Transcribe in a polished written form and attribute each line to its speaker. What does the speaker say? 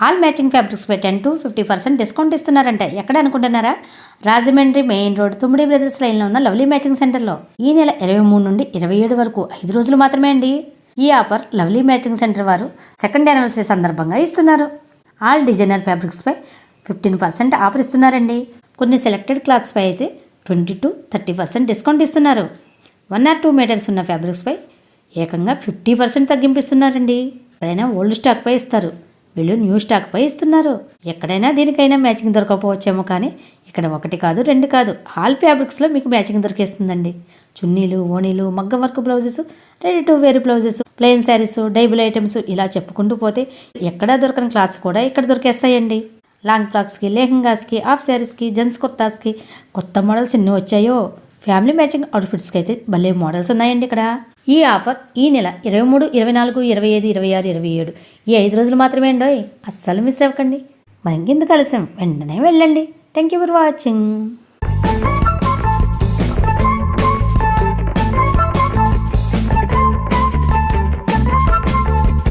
Speaker 1: All matching ఫ్యాబ్రిక్స్పై 10 to 50% discount ఇస్తున్నారంట. ఎక్కడ అనుకుంటున్నారా? Rajahmundry main road Tummidi brothers లైన్లో ఉన్న లవ్లీ మ్యాచింగ్ సెంటర్లో. ఈ నెల 23 నుండి 27 వరకు 5 రోజులు మాత్రమే అండి. ఈ ఆఫర్ లవ్లీ మ్యాచింగ్ సెంటర్ వారు 2nd యానివర్సరీ సందర్భంగా ఇస్తున్నారు. ఆల్ డిజైనర్ ఫ్యాబ్రిక్స్పై 15% ఆఫర్ ఇస్తున్నారండి. కొన్ని సెలెక్టెడ్ క్లాత్స్పై అయితే 20 to 30% డిస్కౌంట్ ఇస్తున్నారు. 1 or 2 మీటర్స్ ఉన్న ఫ్యాబ్రిక్స్పై ఏకంగా 50% తగ్గింపిస్తున్నారండి. ఎక్కడైనా ఓల్డ్ స్టాక్పై ఇస్తారు, వీళ్ళు న్యూ స్టాక్పై ఇస్తున్నారు. ఎక్కడైనా దీనికైనా మ్యాచింగ్ దొరకకపోవచ్చేమో, కానీ ఇక్కడ 1 కాదు 2 కాదు, ఆల్ ఫ్యాబ్రిక్స్లో మీకు మ్యాచింగ్ దొరికేస్తుందండి. చున్నీలు, ఓణీలు, మగ్గం work blouses, ready to wear blouses, plain saris, డైబుల్ ఐటమ్స్, ఇలా చెప్పుకుంటూ పోతే ఎక్కడా దొరకని క్లాత్స్ కూడా ఇక్కడ దొరికేస్తాయండి. లాంగ్ ఫ్రాక్స్కి, లెహంగాస్కి, హాఫ్ శారీస్కి, జెంట్స్ కుర్తాస్కి కొత్త మోడల్స్ ఎన్ని వచ్చాయో. ఫ్యామిలీ మ్యాచింగ్ అవుట్ఫిట్స్కి అయితే భలే మోడల్స్ ఉన్నాయండి ఇక్కడ. ఈ ఆఫర్ ఈ నెల 23, 24, 25, 26, 27 ఈ 5 రోజులు మాత్రమే అండి. అస్సలు మిస్ అవ్వకండి. మరి ఇంకెందుకు ఆలస్యం, వెంటనే వెళ్ళండి. Thank you for watching.